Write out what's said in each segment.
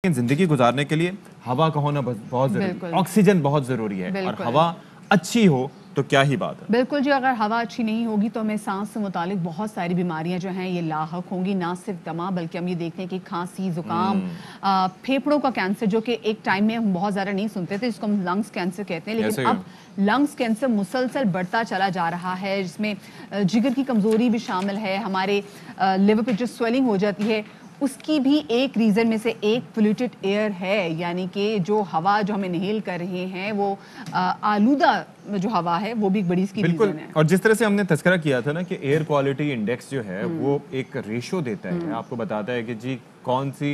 जिंदगी गुजारने के लिए हवा का होना बहुत जरूरी है, ऑक्सीजन बहुत जरूरी है और हवा अच्छी हो तो क्या ही बात है। बिल्कुल जी, अगर हवा अच्छी नहीं होगी तो हमें सांस से मुतालिक बहुत सारी बीमारियां जो हैं ये लाहक होंगी, ना सिर्फ दमा बल्कि हम ये देखते हैं कि खांसी, जुकाम, फेफड़ों का कैंसर जो कि एक टाइम में हम बहुत ज़्यादा नहीं सुनते थे, जिसको हम लंग्स कैंसर कहते हैं, लेकिन अब लंग्स कैंसर मुसलसल बढ़ता चला जा रहा है, जिसमें जिगर की कमज़ोरी भी शामिल है, हमारे लिवर पर जो स्वेलिंग हो जाती है उसकी भी एक रीज़न में से एक पोल्यूटेड एयर है, यानी कि जो हवा जो हम इनहेल कर रहे हैं वो आलूदा जो हवा है वो भी एक बड़ी इसकी रीज़न है। और जिस तरह से हमने तज़किरा किया था ना कि एयर क्वालिटी इंडेक्स जो है वो एक रेशो देता है, आपको बताता है कि जी कौन सी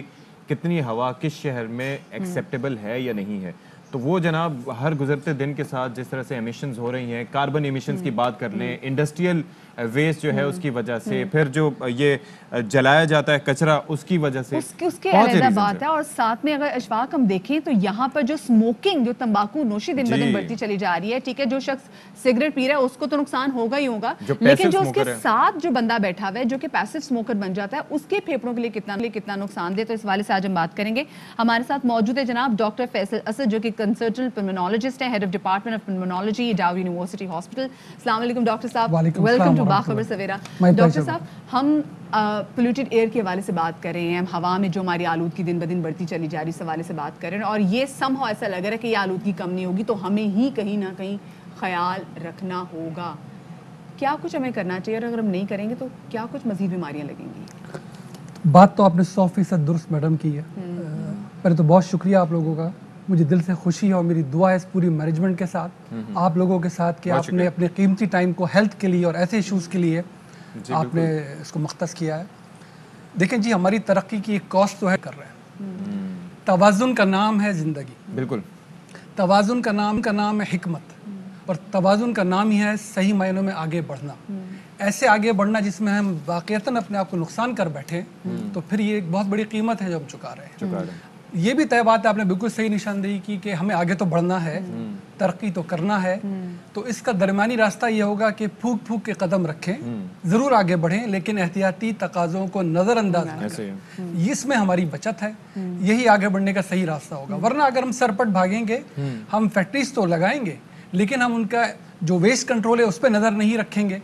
कितनी हवा किस शहर में एक्सेप्टेबल है या नहीं है। तो वो जनाब हर गुजरते दिन के साथ जिस तरह से एमिशंस हो रही हैं, कार्बन एमिशंस की बात कर लें, इंडस्ट्रियल वेस्ट जो है उसकी वजह से, फिर जो ये जलाया जाता है कचरा उसकी वजह से, उसके अलग बात है। और साथ में अगर अशफाक हम देखें तो यहाँ पर जो स्मोकिंग, जो तंबाकू नोशी दिन ब दिन बढ़ती चली जा रही है, ठीक है, जो शख्स सिगरेट पी रहा है उसको तो नुकसान होगा ही होगा, लेकिन जो उसके साथ जो बंदा बैठा हुआ है जो कि पैसिव स्मोकर बन जाता है उसके फेफड़ों के लिए कितना नुकसान दे, तो इस वाले से आज हम बात करेंगे। हमारे साथ मौजूद है जनाब डॉक्टर फैसल असद जो कि कंसल्टेंट पल्मोनोलॉजिस्ट हैं, head of department of pulmonology, डाउ यूनिवर्सिटी हॉस्पिटल। अस्सलाम वालेकुम डॉक्टर साहब, वेलकम टू बाखबर सवेरा। डॉक्टर साहब, हम पोल्यूटेड एयर के हवाले से बात कर रहे हैं, हम हवा में जो हमारी आलूदगी दिन ब दिन बढ़ती चली जा रही है इस हवाले से बात कर रहे हैं, और ये समहाउ ऐसा लग रहा है कि ये आलूदगी कम नहीं होगी, तो हमें ही कहीं ना कहीं ख्याल रखना होगा। क्या कुछ हमें करना चाहिए, और अगर हम नहीं करेंगे तो क्या कुछ मजीद बीमारियां लगेंगी? बात तो आपने 100% दुरुस्त मैडम की है। पहले तो बहुत शुक्रिया आप लोगों का, मुझे दिल से खुशी है और मेरी दुआ है इस पूरी मैनेजमेंट के साथ, आप लोगों के साथ, कि आपने अपने कीमती टाइम को हेल्थ के लिए और ऐसे इश्यूज़ के लिए आपने इसको मुख्तस किया है। देखें जी, हमारी तरक्की की एक कॉस्ट तो है कर रहे हैं। तवाज़ुन का नाम है ज़िंदगी, बिल्कुल तवाज़ुन का नाम है हिकमत, और तवाज़ुन का नाम ही है सही मायनों में आगे बढ़ना। ऐसे आगे बढ़ना जिसमें हम वाक़ईतन अपने आप को नुकसान कर बैठे तो फिर ये एक बहुत बड़ी कीमत है जो हम चुका रहे हैं। ये भी तय बात है, आपने बिल्कुल सही निशानदेही की कि हमें आगे तो बढ़ना है, तरक्की तो करना है, तो इसका दरमियानी रास्ता ये होगा कि फूक फूक के कदम रखें, ज़रूर आगे बढ़ें लेकिन एहतियाती तकाज़ों को नज़रअंदाज न करें। इसमें हमारी बचत है, यही आगे बढ़ने का सही रास्ता होगा। वरना अगर हम सरपट भागेंगे, हम फैक्ट्रीज तो लगाएंगे लेकिन हम उनका जो वेस्ट कंट्रोल है उस पर नज़र नहीं रखेंगे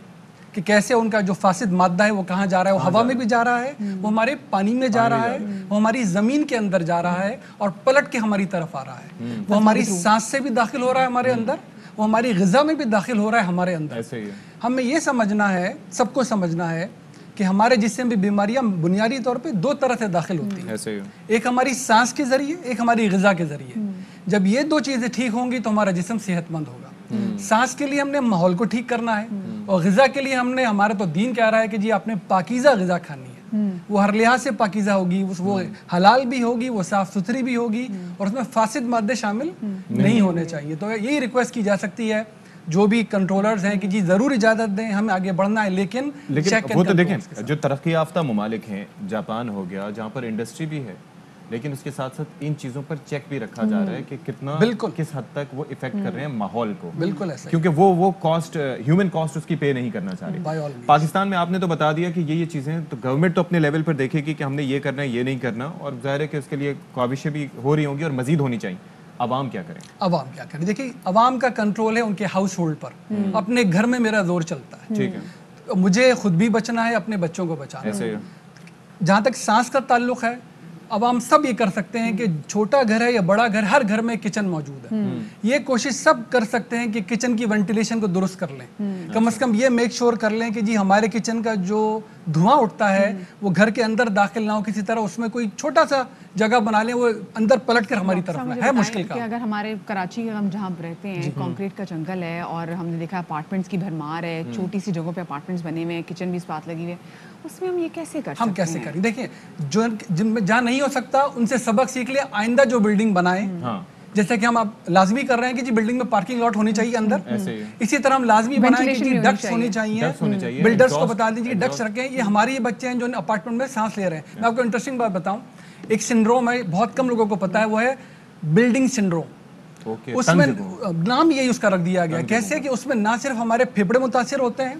कि कैसे उनका जो फासिद मादा है वो कहाँ जा रहा है, वो हवा में भी जा रहा है, वो हमारे पानी में जा रहा है, वो हमारी ज़मीन के अंदर जा रहा है और पलट के हमारी तरफ आ रहा है, वो हमारी सांस से भी दाखिल हो रहा है हमारे अंदर, वो हमारी ग़िज़ा में भी दाखिल हो रहा है हमारे अंदर। हमें ये समझना है, सबको समझना है कि हमारे जिसमें भी बीमारियां बुनियादी तौर पे दो तरह से दाखिल होती हैं, एक हमारी सांस के ज़रिए, एक हमारी ग़िज़ा के ज़रिए। जब ये दो चीज़ें ठीक होंगी तो हमारा जिस्म सेहतमंद होगा। सांस के लिए हमने माहौल को ठीक करना है, और ग़िज़ा के लिए हमने, हमारा तो दीन कह रहा है कि जी आपने पाकीज़ा ग़िज़ा खानी है, वो हर लिहाज से पाकीज़ा होगी, वो हलाल भी होगी, वो साफ़ सुथरी भी होगी, और उसमें फासिद मादे शामिल नहीं होने चाहिए। तो यही रिक्वेस्ट की जा सकती है जो भी कंट्रोलर्स हैं कि जी ज़रूर इजाज़त दें, हमें आगे बढ़ना है, लेकिन वो तो देखें जो तरक्की याफ्ता ममालिक हैं, जापान हो गया जहाँ पर इंडस्ट्री भी है, लेकिन उसके साथ साथ इन चीज़ों पर चेक भी रखा जा रहा है कि कितना, किस हद तक वो इफेक्ट कर रहे हैं माहौल को। बिल्कुल ऐसा, क्योंकि वो कॉस्ट, ह्यूमन कॉस्ट उसकी पे नहीं करना चाह रहे। पाकिस्तान में आपने तो बता दिया कि ये चीज़ें तो गवर्नमेंट तो अपने लेवल पर देखेगी कि हमने ये करना है, ये नहीं करना, और जाहिर है कि उसके लिए ख्वाहिशें भी हो रही होंगी और मजीद होनी चाहिए। अवाम क्या करें? अवाम क्या करें? देखिए, अवाम का कंट्रोल है उनके हाउस होल्ड पर, अपने घर में मेरा जोर चलता है, ठीक है, मुझे खुद भी बचना है, अपने बच्चों को बचाना है। जहाँ तक सांस का ताल्लुक है, अब हम सब ये कर सकते हैं कि छोटा घर है या बड़ा घर, हर घर में किचन मौजूद है, ये कोशिश सब कर सकते हैं कि किचन की वेंटिलेशन को दुरुस्त कर लें। कम से कम ये मेक श्योर कर लें कि जी हमारे किचन का जो धुआं उठता है वो घर के अंदर दाखिल ना हो, किसी तरह उसमें कोई छोटा सा जगह बना लें, वो अंदर पलट कर हमारी तरफ है। मुश्किल का अगर हमारे कराची हम जहाँ रहते हैं कंक्रीट का जंगल है और हमने देखा अपार्टमेंट्स की भरमार है, छोटी सी जगहों पे अपार्टमेंट्स बने हुए हैं, किचन भी इस बात लगी हुई है, उसमें हम ये कैसे कर सकते हैं? हम कैसे करें? देखिए, जो जिनमें जहाँ नहीं हो सकता उनसे सबक सीख ले, आइंदा जो बिल्डिंग बनाए, जैसे कि हम अब लाजमी कर रहे हैं कि जी बिल्डिंग में पार्किंग लॉट होनी चाहिए अंदर, इसी तरह हम लाजमी बनाएं कि जी डक्ट्स होनी चाहिए, बिल्डर्स को बता दीजिए डक्ट्स रखें। ये हमारे ये बच्चे हैं जो अपार्टमेंट में सांस ले रहे हैं। मैं आपको इंटरेस्टिंग बात बताऊं, एक सिंड्रोम है, बहुत कम लोगों को पता है, वो है बिल्डिंग सिंड्रोम। उसमें नाम यही उसका रख दिया गया, कैसे कि उसमें ना सिर्फ हमारे फेफड़े मुतासिर होते हैं,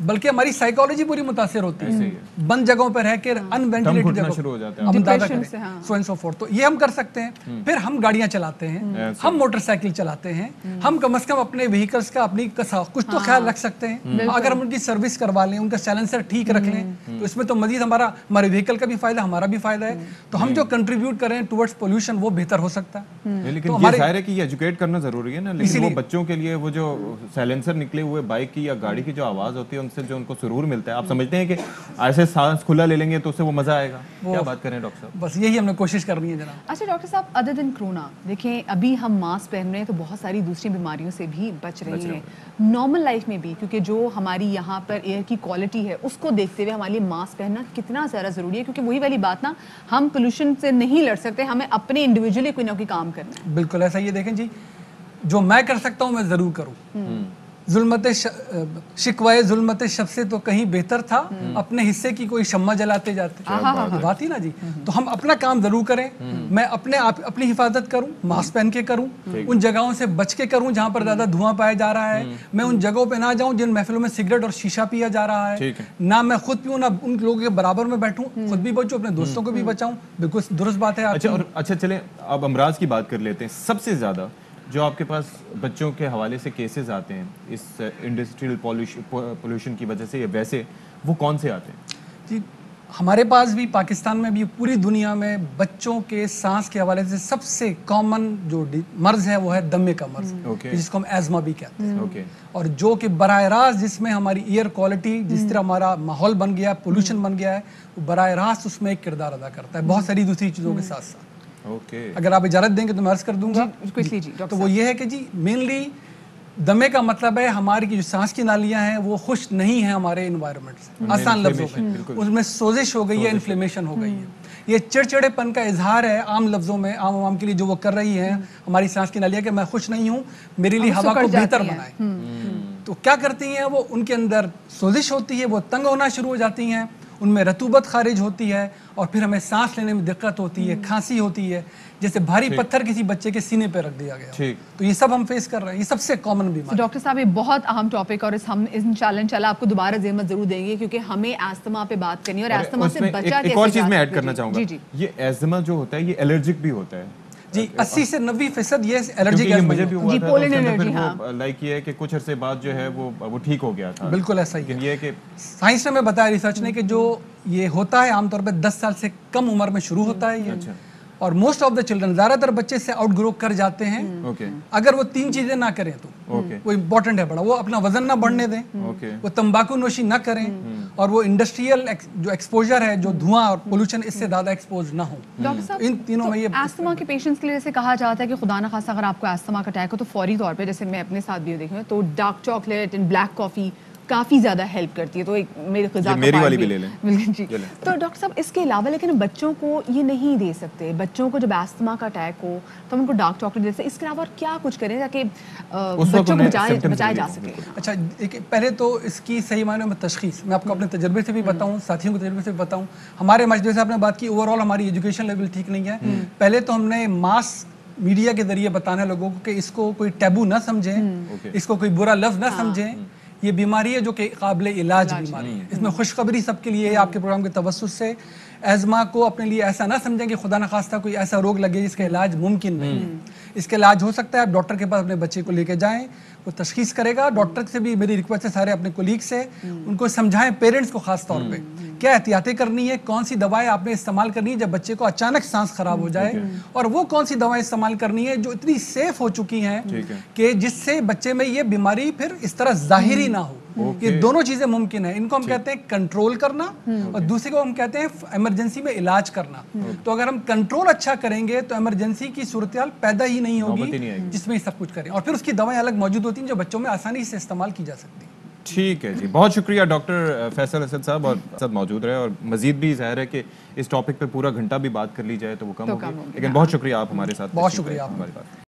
बल्कि हमारी साइकोलॉजी पूरी मुतासिर होती है, बंद जगहों पर रह कर अनवेंटिलेटेड जगहों शुरू हो जाता है, हम दादा करें सो एंड सो फोर्थ। तो ये हम कर सकते हैं। फिर हम गाड़ियां चलाते हैं, हम मोटरसाइकिल चलाते हैं, हम कम से कम अपने व्हीकल्स का अपनी कुछ तो ख्याल रख सकते हैं। अगर हम उनकी सर्विस करवा लें, उनका साइलेंसर ठीक रख लें, तो इसमें तो मजीद हमारे व्हीकल का भी फायदा, हमारा भी फायदा है। तो हम जो कंट्रीब्यूट करें टुवर्ड्स पोल्यूशन वो बेहतर हो सकता है। लेकिन ये जाहिर है कि ये एजुकेट करना जरूरी है ना, लेकिन वो बच्चों के लिए वो जो साइलेंसर निकले हुए बाइक की या गाड़ी की जो आवाज होती है उनसे जो उनको सुरूर मिलता है, आप समझते हैं कि ऐसे सांस खुला ले लेंगे तो उससे वो मजा आएगा? क्या बात करें डॉक्टर साहब? बस यही हमने कोशिश करनी है जनाब। अच्छा डॉक्टर साहब, अदर देन कोरोना देखें, अभी हम मास्क पहन रहे हैं तो बहुत सारी दूसरी बीमारियों से भी बच रहे हैं नॉर्मल लाइफ में भी, क्योंकि जो हमारी यहाँ पर एयर की क्वालिटी है उसको देखते हुए हमारे लिए मास्क पहनना कितना ज़्यादा ज़रूरी है, क्योंकि वही वाली बात ना, हम पोल्यूशन से नहीं लड़ सकते, हमें अपने इंडिविजुअली कोई ना कोई काम करना है। बिल्कुल ऐसा ही है। देखें जी, जो मैं कर सकता हूँ मैं ज़रूर करूँ। शिकवाए जुल्मत शब से तो कहीं बेहतर था अपने हिस्से की कोई शम्मा जलाते जाते। बात ही ना जी। तो हम अपना काम जरूर करें। मैं अपनी हिफाजत करूं, मास्क पहन के करूं, उन जगहों से बच के करूं जहां पर ज्यादा धुआं पाया जा रहा है। मैं उन जगहों पे ना जाऊं जिन महफिलों में सिगरेट और शीशा पिया जा रहा है। ना मैं खुद पीऊं, ना उन लोगों के बराबर में बैठूं, खुद भी बचूं, अपने दोस्तों को भी बचाऊं। बिल्कुल दुरुस्त बात है। अच्छा चलें अब अमराज की बात कर लेते हैं। सबसे ज्यादा जो आपके पास बच्चों के हवाले से केसेस आते हैं इस इंडस्ट्रियल पोल्यूशन की वजह से या वैसे, वो कौन से आते हैं? जी हमारे पास भी, पाकिस्तान में भी, पूरी दुनिया में बच्चों के सांस के हवाले से सबसे कॉमन जो मर्ज है वो है दमे का मर्ज, जिसको हम एज़मा भी कहते हैं। और जो कि बराह रास्त जिसमें हमारी एयर क्वालिटी, जिस तरह हमारा माहौल बन गया, पोल्यूशन बन गया है, वो बराह रास्त उसमें एक किरदार अदा करता है, बहुत सारी दूसरी चीज़ों के साथ साथ। अगर आप इजाजत देंगे तो मैं अर्ज कर दूंगा। तो वो ये है कि जी मेनली दमे का मतलब है हमारी की जो सांस की नालियां हैं वो खुश नहीं है हमारे एनवायरनमेंट से। आसान लफ्जों में उसमें सोजिश हो गई है, इन्फ्लेमेशन हो गई है। ये चिड़चिड़ेपन का इजहार है आम लफ्जों में, आम आवाम के लिए जो वो कर रही है हमारी सांस की नालियां, कि मैं खुश नहीं हूँ, मेरे लिए हवा को बेहतर बनाए। तो क्या करती हैं वो, उनके अंदर सोजिश होती है, वो तंग होना शुरू हो जाती हैं, उनमें रतूबत खारिज होती है और फिर हमें सांस लेने में दिक्कत होती है, खांसी होती है, जैसे भारी पत्थर किसी बच्चे के सीने पे रख दिया गया। तो ये सब हम फेस कर रहे हैं, ये सबसे कॉमन बीमारी। डॉक्टर साहब ये बहुत अहम टॉपिक, और हम इंशाल्लाह आपको दोबारा ज़हमत जरूर देंगे, क्योंकि हमें अस्थमा पे बात करनी है और अस्थमा से बचा कैसे। एक और चीज मैं ऐड करना चाहूंगा, ये अस्थमा जो होता है ये एलर्जिक भी होता है जी। 80 से 90% ये एलर्जिक है। मुझे भी हुआ था, पोलन एलर्जी। लाइक ये है कि कुछ अरसे बाद जो है वो ठीक हो गया था। बिल्कुल ऐसा ही है। ये कि साइंस ने हमें बताया, रिसर्च ने, कि जो ये होता है आमतौर पे 10 साल से कम उम्र में शुरू होता है ये। और मोस्ट ऑफ द चिल्ड्रन, ज्यादातर बच्चे से आउट ग्रो कर जाते हैं अगर वो 3 चीजें ना करें तो। वो इम्पोर्टेंट है बड़ा, वो अपना वजन ना बढ़ने दें, वो तंबाकू नोशी ना करें, और वो इंडस्ट्रियल जो एक्सपोजर है, जो धुआं और पोल्यूशन, इससे ज्यादा एक्सपोज ना हो। डॉक्टर साहब इन तीनों में ये अस्थमा के पेशेंट्स के लिए जैसे कहा जाता है कि खुदा ना खास्ता अगर आपको अस्थमा का अटैक हो तो फौरी तौर पे, जैसे मैं अपने साथ भी देखूँ, तो dark chocolate and black coffee काफ़ी ज़्यादा हेल्प करती है। तो एक मेरे ग़िज़ा मेरी वाली भी ले लें। जी। तो डॉक्टर साहब इसके अलावा लेकिन बच्चों को ये नहीं दे सकते। बच्चों को जब अस्थमा का अटैक हो तो उनको डार्क चॉकलेट दे सकते। इसके अलावा क्या कुछ करें ताकि बच्चों को बचाया जा सके? अच्छा पहले तो इसकी सही मायने में तशख़ीस मैं आपको अपने तजर्बे से भी बताऊँ, साथियों के तजर्बे से भी बताऊँ। हमारे मजदूर से आपने बात की, ओवरऑल हमारी एजुकेशन लेवल ठीक नहीं है। पहले तो हमने मास मीडिया के जरिए बताना लोगों को कि इसको कोई टैबू ना समझें, इसको कोई बुरा लफ्ज़ ना समझें। ये बीमारी है जो कि काबिल इलाज बीमारी है। इसमें खुशखबरी सबके लिए है आपके प्रोग्राम के तवस्सुस से। एज़मा को अपने लिए ऐसा ना समझें कि खुदा न खास्ता कोई ऐसा रोग लगे जिसका इलाज मुमकिन नहीं है। इसका इलाज हो सकता है, आप डॉक्टर के पास अपने बच्चे को लेके जाएं, वो तशखीस करेगा। डॉक्टर से भी मेरी रिक्वेस्ट है सारे अपने कोलीग से, उनको समझाएं, पेरेंट्स को खास तौर पे क्या एहतियातें करनी है, कौन सी दवाएं आपने इस्तेमाल करनी है जब बच्चे को अचानक सांस खराब हो जाए, और वो कौन सी दवाएं इस्तेमाल करनी है जो इतनी सेफ हो चुकी हैं कि जिससे बच्चे में ये बीमारी फिर इस तरह जाहिरी ना हो। ये दोनों चीजें मुमकिन है। इनको हम कहते हैं कंट्रोल करना, और दूसरे को हम कहते हैं इमरजेंसी में इलाज करना। तो अगर हम कंट्रोल अच्छा करेंगे तो इमरजेंसी की सूरत पैदा ही नहीं होगी जिसमें सब कुछ करें, और फिर उसकी दवाएं अलग मौजूद होती हैं जो बच्चों में आसानी से इस्तेमाल की जा सकती है। ठीक है जी, बहुत शुक्रिया डॉक्टर फैसल असद साहब, और साथ मौजूद रहे। और मजीद भी ज़ाहिर है कि इस टॉपिक पे पूरा घंटा भी बात कर ली जाए तो वो कम होगी, लेकिन बहुत शुक्रिया आप हमारे साथ। बहुत शुक्रिया आप हमारे पास।